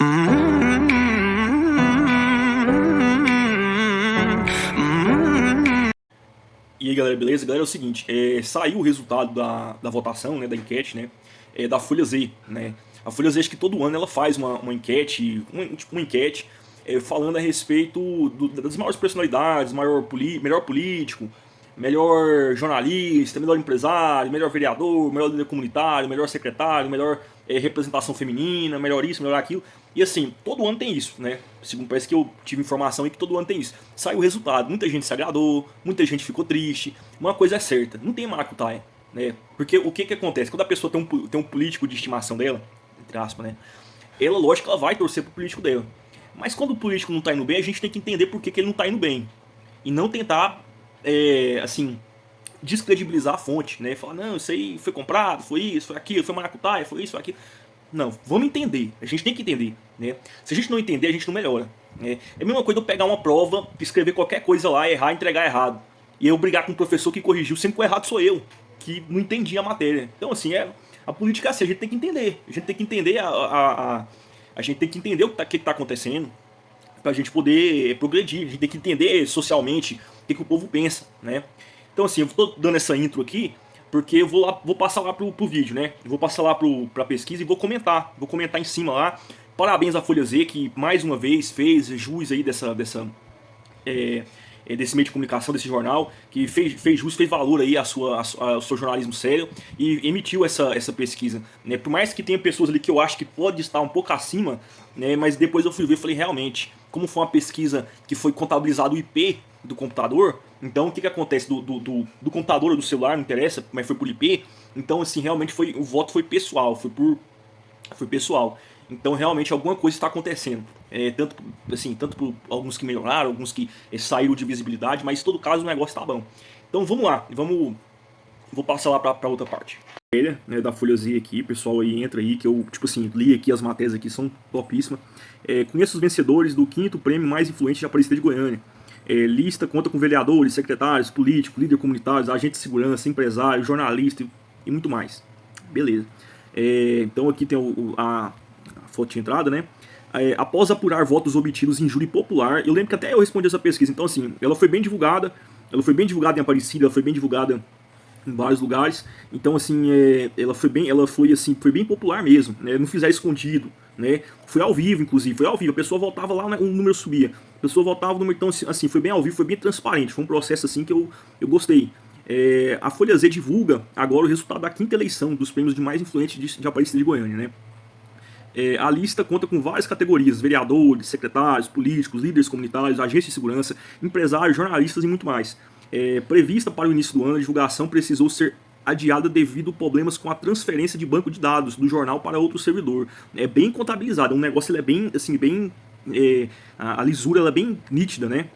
E aí galera, beleza? Galera, é o seguinte, saiu o resultado da votação, né, da enquete, né, da Folha Z, né. A Folha Z, acho que todo ano ela faz uma enquete, uma enquete falando a respeito das maiores personalidades, melhor político, melhor jornalista, melhor empresário, melhor vereador, melhor líder comunitário, melhor secretário, melhor representação feminina, melhor isso, melhor aquilo. E assim, todo ano tem isso, né? Segundo parece que eu tive informação aí que todo ano tem isso. Sai o resultado, muita gente se agradou, muita gente ficou triste. Uma coisa é certa, não tem maracutaia, né? Porque o que acontece? Quando a pessoa tem um político de estimação dela, entre aspas, né? Ela, lógico que ela vai torcer pro político dela. Mas quando o político não tá indo bem, a gente tem que entender por que ele não tá indo bem. E não tentar, assim, descredibilizar a fonte, né? Falar, não, isso aí foi comprado, foi isso, foi aquilo, foi maracutaia, foi isso, foi aquilo. Não, vamos entender. A gente tem que entender, né? Se a gente não entender, a gente não melhora, né? É a mesma coisa eu pegar uma prova, escrever qualquer coisa lá, errar, entregar errado. E eu brigar com o professor que corrigiu, sempre que o errado sou eu, que não entendi a matéria. Então, assim, a política é assim, a gente tem que entender. A gente tem que entender a gente tem que entender o que tá acontecendo pra gente poder progredir. A gente tem que entender socialmente o que o povo pensa, né? Então assim, eu tô dando essa intro aqui porque eu vou passar lá pro vídeo, né? Eu vou passar lá pra pesquisa e vou comentar em cima lá. Parabéns à Folha Z que mais uma vez fez jus aí é, desse meio de comunicação, desse jornal, que fez jus, fez valor aí ao seu jornalismo sério e emitiu essa pesquisa, né? Por mais que tenha pessoas ali que eu acho que pode estar um pouco acima, né? Mas depois eu fui ver e falei, realmente, como foi uma pesquisa que foi contabilizado o IP do computador, então o que acontece do computador ou do celular, não interessa, mas foi por IP, então assim, realmente o voto foi pessoal, foi pessoal. Então realmente alguma coisa está acontecendo. Tanto por alguns que melhoraram, alguns que saíram de visibilidade, mas em todo caso o negócio tá bom. Então vamos lá, vou passar lá para outra parte. Né, da Folha Z aqui, pessoal aí entra aí, que eu, tipo assim, li aqui as matérias aqui, são topíssimas. Conheço os vencedores do 5º prêmio mais influente de Aparecida de Goiânia. Lista conta com vereadores, secretários, políticos, líderes comunitários, agentes de segurança, empresários, jornalistas e muito mais. Beleza. Então aqui tem a foto de entrada, né? Após apurar votos obtidos em júri popular, eu lembro que até eu respondi essa pesquisa, então assim, ela foi bem divulgada em Aparecida, ela foi bem divulgada em vários lugares, então assim, foi bem popular mesmo, né? Não fizeram escondido, né? Foi ao vivo, inclusive, foi ao vivo, a pessoa voltava lá, o número subia, a pessoa voltava o número, então assim, foi bem ao vivo, foi bem transparente, foi um processo assim que eu gostei. A Folha Z divulga agora o resultado da 5ª eleição dos prêmios de mais influentes de Aparecida de Goiânia, né? A lista conta com várias categorias: vereadores, secretários, políticos, líderes comunitários, agentes de segurança, empresários, jornalistas e muito mais. Prevista para o início do ano, a divulgação precisou ser adiada devido a problemas com a transferência de banco de dados do jornal para outro servidor. É bem contabilizado, um negócio ele é bem, assim, a lisura ela é bem nítida, né?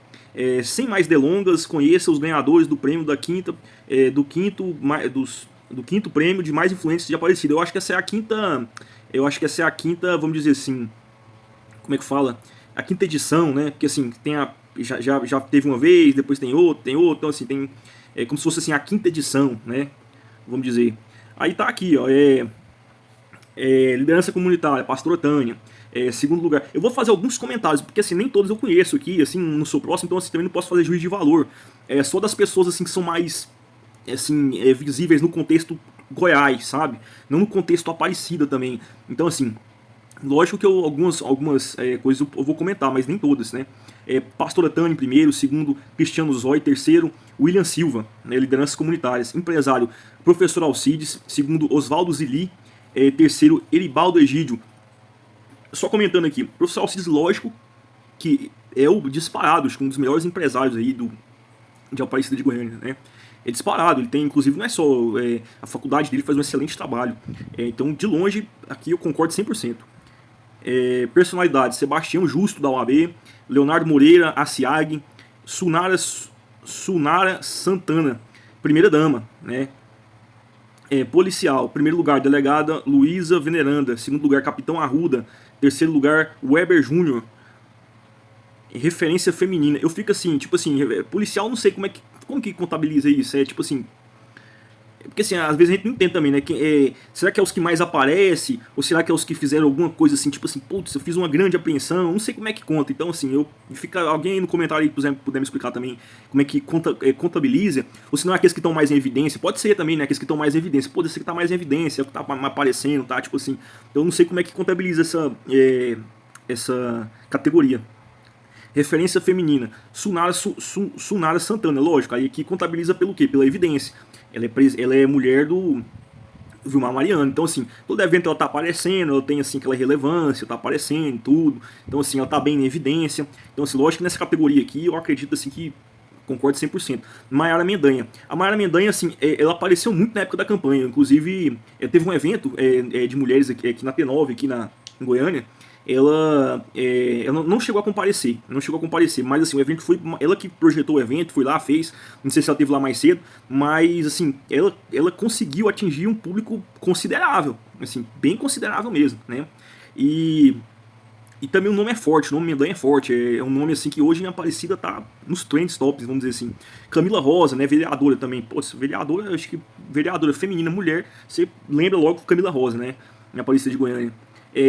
Sem mais delongas, conheça os ganhadores do prêmio do quinto prêmio de mais influentes de Aparecida. Eu acho que essa é a quinta, vamos dizer assim, como é que fala? A 5ª edição, né? Porque assim, já teve uma vez, depois tem outro, então assim, como se fosse assim a 5ª edição, né? Vamos dizer. Aí tá aqui, ó, liderança comunitária, pastora Tânia. Segundo lugar, eu vou fazer alguns comentários, porque assim, nem todos eu conheço aqui, assim, não sou próximo, então assim, também não posso fazer juízo de valor. Só das pessoas assim que são mais assim, visíveis no contexto Goiás, sabe? Não no contexto Aparecida também. Então assim, lógico que algumas coisas eu vou comentar, mas nem todas, né? Pastora Tânia em primeiro, segundo Cristiano Zói, terceiro William Silva, né, lideranças comunitárias, empresário professor Alcides, segundo Oswaldo Zili, terceiro Eribaldo Egídio. Só comentando aqui, professor Alcides, lógico que é o disparado, acho que um dos melhores empresários aí de Aparecida de Goiânia, né? É disparado, ele tem, inclusive, não é só a faculdade dele faz um excelente trabalho. Então, de longe, aqui eu concordo 100%. Personalidade: Sebastião Justo da OAB, Leonardo Moreira, Aciag, Sunara Santana, primeira dama, né? Policial: primeiro lugar, delegada Luísa Veneranda, segundo lugar, Capitão Arruda, terceiro lugar, Weber Júnior. Referência feminina. Eu fico assim, tipo assim, policial, não sei como que contabiliza isso. Tipo assim, Porque assim, às vezes a gente não entende também, né? Será que é os que mais aparecem? Ou será que é os que fizeram alguma coisa assim, tipo assim, putz, eu fiz uma grande apreensão, não sei como é que conta. Então, assim, fica alguém aí no comentário aí, por exemplo, puder me explicar também como é que contabiliza, ou se não é aqueles que estão mais em evidência. Pode ser também, né? Aqueles que estão mais em evidência. Pode ser que tá mais em evidência, é o que tá aparecendo, tá? Tipo assim. Eu não sei como é que contabiliza essa categoria. Referência feminina, Sunara Santana, lógico, aí aqui contabiliza pelo quê? Pela evidência. Ela é mulher do Vilmar Mariano, então assim, todo evento ela tá aparecendo, ela tem assim aquela relevância, tá aparecendo tudo, então assim, ela tá bem em evidência, então assim, lógico que nessa categoria aqui eu acredito assim que concordo 100%. Maiara Mendanha. A Maiara Mendanha, assim, ela apareceu muito na época da campanha. Inclusive, teve um evento de mulheres aqui na T9, aqui em Goiânia. Ela não chegou a comparecer, mas assim, o evento foi ela que projetou o evento, foi lá, fez, não sei se ela teve lá mais cedo, mas assim, ela conseguiu atingir um público considerável, assim, bem considerável mesmo, né? E e também o nome é forte, o nome Mendanha é forte, é um nome assim que hoje em Aparecida tá nos trends tops, vamos dizer assim. Camila Rosa, né, vereadora também. Pô, vereadora, acho que vereadora feminina, mulher, você lembra logo Camila Rosa, né, em Aparecida de Goiânia.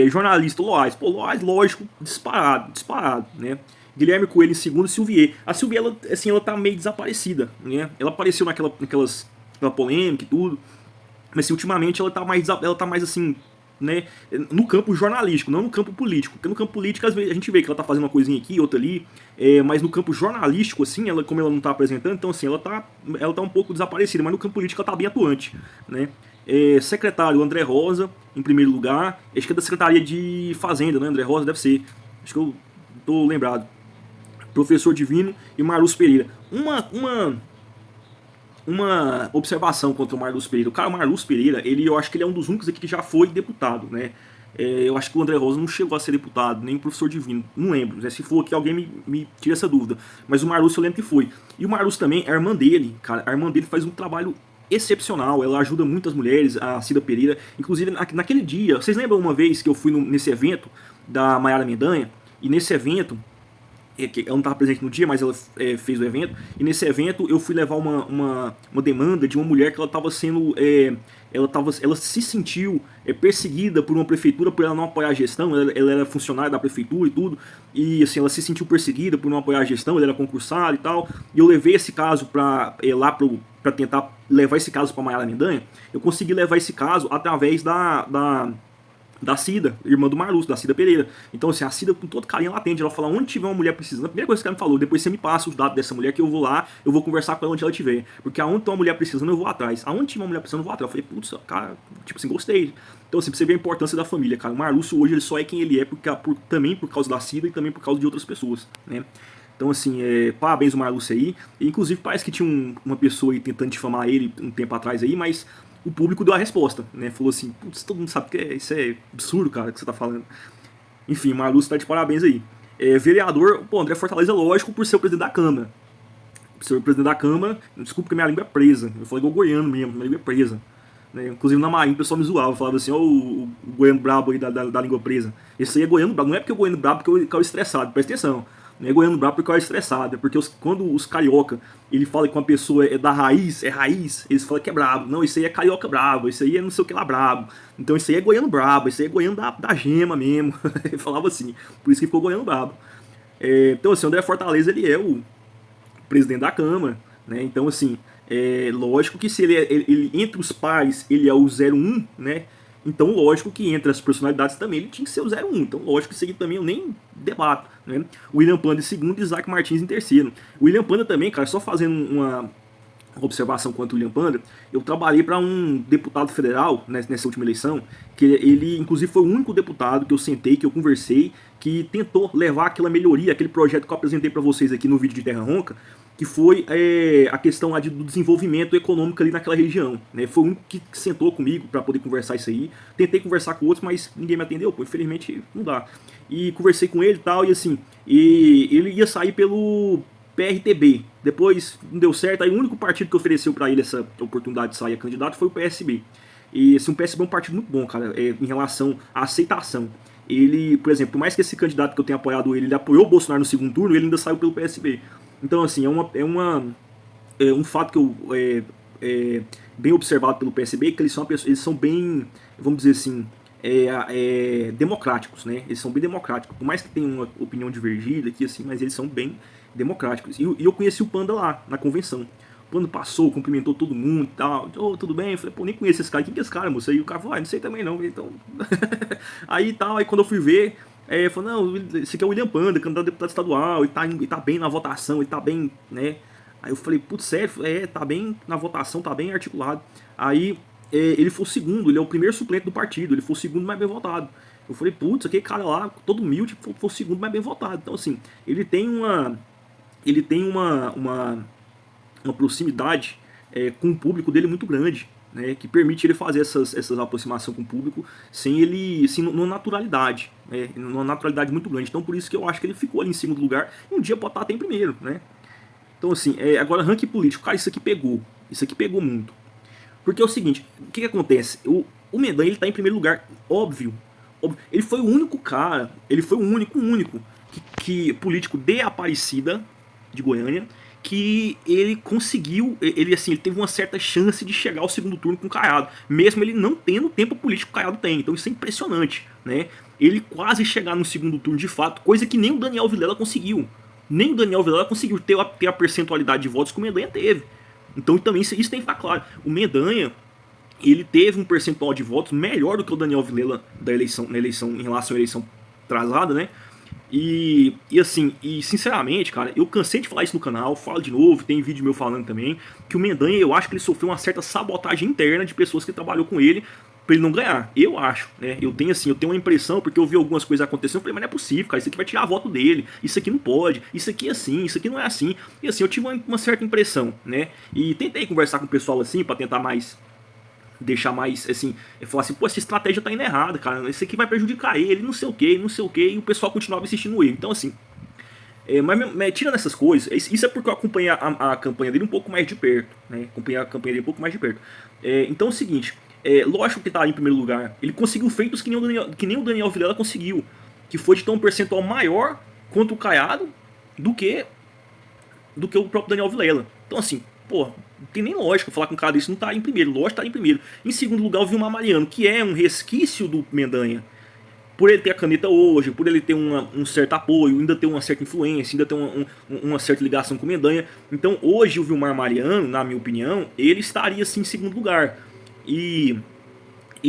Jornalista Loais, pô, Loais, lógico, disparado, né. Guilherme Coelho em segundo, Silvier. A Silvier, ela, assim, ela tá meio desaparecida, né. Ela apareceu naquela polêmica e tudo, mas assim, ultimamente ela tá mais assim, né, no campo jornalístico, não no campo político. Porque no campo político, às vezes, a gente vê que ela tá fazendo uma coisinha aqui, outra ali, mas no campo jornalístico, assim, como ela não tá apresentando, então assim, ela tá um pouco desaparecida, mas no campo político ela tá bem atuante, né. Secretário André Rosa, em primeiro lugar, acho que é da Secretaria de Fazenda, né, André Rosa, deve ser, acho que eu tô lembrado. Professor Divino e Marluz Pereira. Uma observação contra o Marluz Pereira. O cara, o Marluz Pereira, eu acho que ele é um dos únicos aqui que já foi deputado, né? Eu acho que o André Rosa não chegou a ser deputado, nem o professor Divino, não lembro. Né? Se for aqui, alguém me tira essa dúvida. Mas o Marluz eu lembro que foi. E o Marluz também, a irmã dele, cara, a irmã dele faz um trabalho excepcional, ela ajuda muitas mulheres, a Cida Pereira. Inclusive, naquele dia, vocês lembram uma vez que eu fui nesse evento da Maiara Mendanha? E nesse evento, ela não estava presente no dia, mas ela fez o evento. E nesse evento eu fui levar uma demanda de uma mulher que ela estava sendo. Ela se sentiu perseguida por uma prefeitura por ela não apoiar a gestão. Ela era funcionária da prefeitura e tudo. E assim, ela se sentiu perseguida por não apoiar a gestão, ela era concursada e tal. E eu levei esse caso para tentar levar esse caso para Maiara Mendanha. Eu consegui levar esse caso através da Cida, irmã do Marluz, da Cida Pereira. Então, assim, a Cida, com todo carinho, ela atende. Ela fala onde tiver uma mulher precisando. A primeira coisa que ela me falou, depois você me passa os dados dessa mulher que eu vou lá, eu vou conversar com ela onde ela estiver. Porque aonde tem uma mulher precisando, eu vou atrás. Aonde tiver uma mulher precisando, eu vou atrás. Eu falei, putz, cara, tipo assim, gostei. Então, assim, pra você ver a importância da família, cara. O Marlúcio hoje ele só é quem ele é também por causa da Cida e também por causa de outras pessoas, né? Então, assim, parabéns ao Marlúcio aí. E, inclusive, parece que tinha uma pessoa aí tentando difamar ele um tempo atrás aí, mas o público deu a resposta, né? Falou assim, putz, todo mundo sabe que isso é absurdo, cara, que você tá falando. Enfim, o Marlúcio tá de parabéns aí. Vereador, pô, André Fortaleza, lógico, por ser o presidente da Câmara. Por ser o presidente da Câmara, desculpa que minha língua é presa. Eu falei igual goiano mesmo, minha língua é presa. Né? Inclusive na Marinha o pessoal me zoava, falava assim, ó, o goiano brabo aí da língua presa. Esse aí é goiano brabo, não é porque o goiano brabo porque eu caiu estressado, presta atenção. Não é goiano brabo porque eu caiu estressado, é porque quando os carioca, ele fala que uma pessoa é da raiz, eles falam que é brabo. Não, isso aí é carioca brabo, isso aí é não sei o que lá brabo. Então isso aí é goiano brabo, isso aí é goiano da gema mesmo. Ele falava assim, por isso que ficou goiano brabo. Então assim, o André Fortaleza, ele é o presidente da Câmara, né? Então assim, lógico que se ele entre os pares ele é o 01, né? Então, lógico que entre as personalidades também ele tinha que ser o 01. Então, lógico que isso aqui também eu nem debato, né? William Panda em segundo e Isaac Martins em terceiro. O William Panda também, cara, só fazendo uma observação quanto ao William Panda, eu trabalhei para um deputado federal nessa última eleição, que ele, inclusive, foi o único deputado que eu sentei, que eu conversei, que tentou levar aquela melhoria, aquele projeto que eu apresentei para vocês aqui no vídeo de Terra Ronca, que foi a questão lá do desenvolvimento econômico ali naquela região, né? Foi o único que sentou comigo para poder conversar isso aí. Tentei conversar com outros, mas ninguém me atendeu, pô, infelizmente não dá. E conversei com ele e tal, e assim, ele ia sair pelo PRTB. Depois não deu certo, aí o único partido que ofereceu para ele essa oportunidade de sair a candidato foi o PSB. E assim, o PSB é um partido muito bom, cara, em relação à aceitação. Ele, por exemplo, por mais que esse candidato que eu tenha apoiado ele apoiou o Bolsonaro no segundo turno, ele ainda saiu pelo PSB. Então, assim, um fato que eu bem observado pelo PSB, que eles são bem, vamos dizer assim, democráticos, né? Eles são bem democráticos, por mais que tenham uma opinião divergida aqui, assim, mas eles são bem democráticos. E eu conheci o Panda lá, na convenção. O Panda passou, cumprimentou todo mundo e tal. Oh, tudo bem? Eu falei, pô, nem conheço esse cara. Quem que é esse cara, moço? Aí o cara falou, não sei também não. Então... aí tal, aí quando eu fui ver, eu falei, não, esse aqui é o William Panda, candidato a deputado estadual, ele tá bem na votação, ele tá bem, né? Aí eu falei, putz, sério? Tá bem na votação, tá bem articulado. Aí ele foi o segundo, ele é o primeiro suplente do partido, ele foi o segundo mais bem votado. Eu falei, putz, aquele cara lá, todo humilde, foi o segundo mais bem votado. Então, assim, ele tem uma proximidade com o público dele muito grande, né, que permite ele fazer essas aproximações com o público sem ele, assim, numa naturalidade, né, numa naturalidade muito grande. Então, por isso que eu acho que ele ficou ali em segundo lugar e um dia pode estar até em primeiro, né. Então, assim, agora ranking político, cara, isso aqui pegou muito. Porque é o seguinte, o que acontece? O Mendanha, ele tá em primeiro lugar, óbvio. Ele foi o único cara, ele foi o único que político de Aparecida, de Goiânia, que ele conseguiu, ele teve uma certa chance de chegar ao segundo turno com o Caiado, mesmo ele não tendo o tempo político que o Caiado tem. Então isso é impressionante, né? Ele quase chegar no segundo turno de fato, coisa que nem o Daniel Vilela conseguiu. Nem o Daniel Vilela conseguiu ter a percentualidade de votos que o Mendanha teve. Então também isso tem que ficar claro. O Mendanha, ele teve um percentual de votos melhor do que o Daniel Vilela na eleição em relação à eleição atrasada, né? E sinceramente, cara, eu cansei de falar isso no canal, falo de novo, tem vídeo meu falando também, que o Mendanha, eu acho que ele sofreu uma certa sabotagem interna de pessoas que trabalhou com ele pra ele não ganhar. Eu acho, né? Eu tenho uma impressão, porque eu vi algumas coisas acontecendo, eu falei, mas não é possível, cara, isso aqui vai tirar a voto dele, isso aqui não pode, isso aqui é assim, isso aqui não é assim. E assim, eu tive uma certa impressão, né? E tentei conversar com o pessoal assim, pra tentar deixar mais, assim, falar assim, pô, essa estratégia tá indo errada, cara, isso aqui vai prejudicar ele, não sei o que, e o pessoal continuava insistindo ele. Então, assim, mas tirando essas coisas, isso é porque eu acompanhei a campanha dele um pouco mais de perto, né? Acompanhei a campanha dele um pouco mais de perto. Então é o seguinte, lógico que tá em primeiro lugar, ele conseguiu feitos que nem o Daniel Vilela conseguiu, que foi de ter um percentual maior contra o Caiado do que o próprio Daniel Vilela. Então, assim, pô, não tem nem lógica falar com um cara desse não tá em primeiro. Lógico que tá em primeiro. Em segundo lugar, o Vilmar Mariano, que é um resquício do Mendanha. Por ele ter a caneta hoje, por ele ter um certo apoio, ainda ter uma certa influência, ainda ter uma certa ligação com o Mendanha. Então, hoje, o Vilmar Mariano, na minha opinião, ele estaria, assim, em segundo lugar. E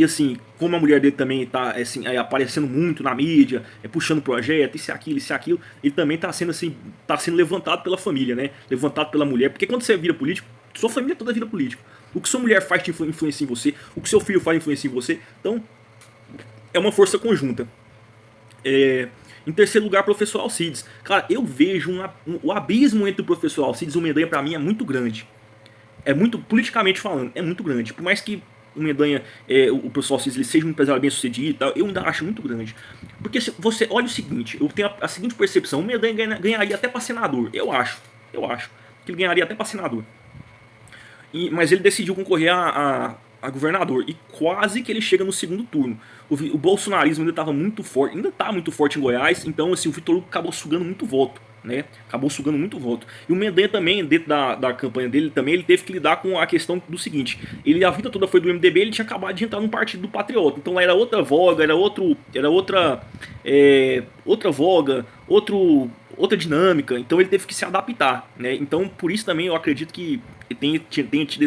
assim, como a mulher dele também tá assim, aparecendo muito na mídia, puxando projeto, isso e aquilo, ele também tá sendo assim, tá sendo levantado pela família, né? Levantado pela mulher, porque quando você vira político, sua família toda vira político. O que sua mulher faz te influencia em você, o que seu filho faz influencia em você. Então, é uma força conjunta. Em terceiro lugar, professor Alcides. Cara, eu vejo o abismo entre o professor Alcides e o Mendanha, pra mim, é muito grande. É muito, politicamente falando, é muito grande. Por mais que o Mendanha, o professor Alcides, ele seja um empresário bem sucedido e tal, eu ainda acho muito grande. Porque se você olha o seguinte, eu tenho a seguinte percepção, o Mendanha ganharia até pra senador, eu acho que ele ganharia até pra senador. Mas ele decidiu concorrer a governador e quase que ele chega no segundo turno. O bolsonarismo ainda estava muito forte, ainda está muito forte em Goiás, então assim, o Vitor Hugo acabou sugando muito voto. Né? Acabou sugando muito voto. E o Mendanha também, dentro da campanha dele, também ele teve que lidar com a questão do seguinte: ele a vida toda foi do MDB, ele tinha acabado de entrar num partido do Patriota. Então lá era outra voga, era outra voga, outra dinâmica. Então ele teve que se adaptar, né? Então por isso também eu acredito que tenha tido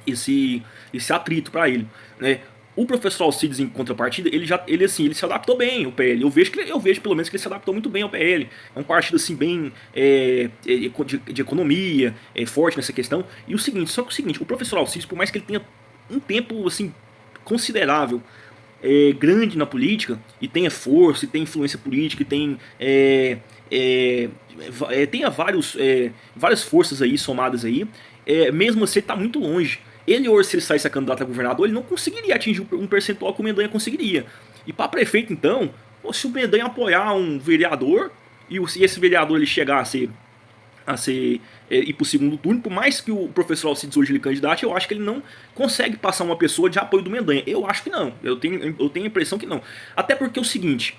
esse atrito para ele, né? O professor Alcides, em contrapartida, ele se adaptou bem ao PL. Eu vejo pelo menos que ele se adaptou muito bem ao PL. É um partido assim bem de economia, forte nessa questão. E só que o seguinte, o professor Alcides, por mais que ele tenha um tempo assim considerável, grande na política, e tenha força, e tenha influência política, e tenha várias forças aí somadas aí, mesmo assim ele está muito longe. Ele hoje, se ele saísse a candidato a governador, ele não conseguiria atingir um percentual que o Mendanha conseguiria. E para prefeito, então, se o Mendanha apoiar um vereador, e esse vereador ele chegar a ser ir para o segundo turno, por mais que o professor Alcides hoje ele candidate, eu acho que ele não consegue passar uma pessoa de apoio do Mendanha. Eu acho que não. Eu tenho a impressão que não. Até porque é o seguinte,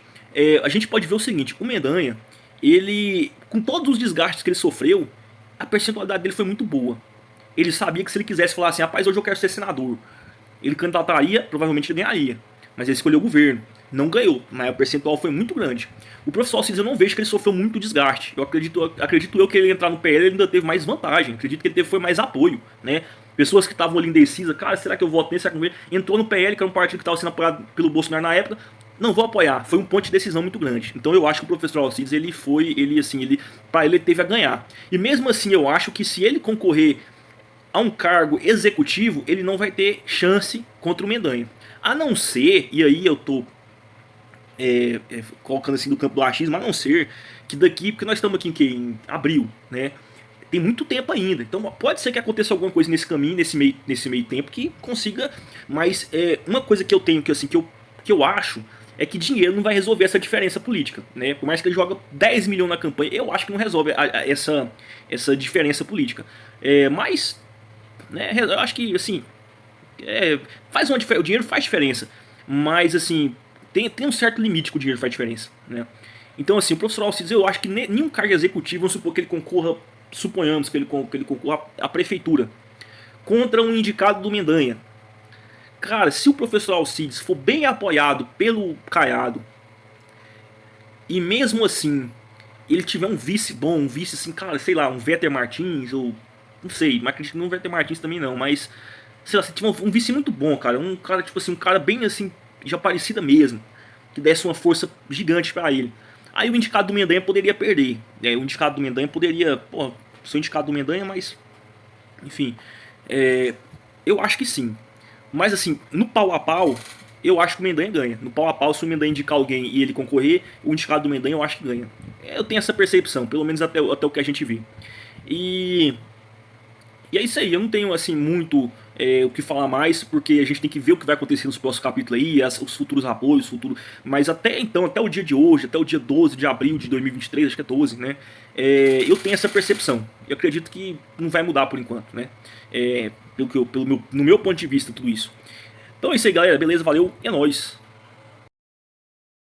a gente pode ver o seguinte, o Mendanha, ele, com todos os desgastes que ele sofreu, a percentualidade dele foi muito boa. ele sabia que se ele quisesse falar assim, rapaz, hoje eu quero ser senador, ele candidataria, provavelmente ele ganharia. Mas ele escolheu o governo. Não ganhou, mas o percentual foi muito grande. O professor Alcides, eu não vejo que ele sofreu muito desgaste. Eu acredito eu que ele entrar no PL ele ainda teve mais vantagem. Acredito que ele teve foi mais apoio, né? Pessoas que estavam ali indecisas, cara, será que eu voto nesse? Será que eu... Entrou no PL, que era um partido que estava sendo apoiado pelo Bolsonaro na época. Não vou apoiar. Foi um ponto de decisão muito grande. Então eu acho que o professor Alcides, para ele teve a ganhar. E mesmo assim, eu acho que se ele concorrer a um cargo executivo, ele não vai ter chance contra o Mendanha. A não ser, e aí eu tô colocando assim do campo do achismo, a não ser que daqui, porque nós estamos aqui em abril, né? Tem muito tempo ainda, então pode ser que aconteça alguma coisa nesse caminho, nesse meio tempo, que consiga, mas uma coisa que eu tenho, que eu acho, é que dinheiro não vai resolver essa diferença política, né? Por mais que ele joga 10 milhões na campanha, eu acho que não resolve essa diferença política. Mas, né, eu acho que, assim, faz uma diferença, o dinheiro faz diferença, mas assim, tem um certo limite que o dinheiro faz diferença, né? Então assim, o professor Alcides, eu acho que nenhum cargo executivo, vamos supor que ele concorra, suponhamos que ele concorra à prefeitura, contra um indicado do Mendanha. Cara, se o professor Alcides for bem apoiado pelo Caiado, e mesmo assim ele tiver um vice bom, um vice assim, cara, sei lá, um Véter Martins, ou não sei, mas acredito que não vai ter Martins também não, mas sei lá, se tiver um vice muito bom, cara, um cara tipo assim, um cara bem assim, já parecida mesmo, que desse uma força gigante pra ele. Aí o indicado do Mendanha poderia perder, o indicado do Mendanha poderia, pô, sou indicado do Mendanha, mas enfim, eu acho que sim. Mas assim, no pau a pau, eu acho que o Mendanha ganha. No pau a pau, se o Mendanha indicar alguém e ele concorrer, o indicado do Mendanha eu acho que ganha. Eu tenho essa percepção, pelo menos até o que a gente vê. E e é isso aí, eu não tenho assim muito o que falar mais, porque a gente tem que ver o que vai acontecer nos próximos capítulos aí, os futuros apoios, mas até então, até o dia de hoje, até o dia 12 de abril de 2023, acho que é 12, né? Eu tenho essa percepção. Eu acredito que não vai mudar por enquanto, né? No meu ponto de vista, tudo isso. Então é isso aí, galera. Beleza? Valeu. É nóis.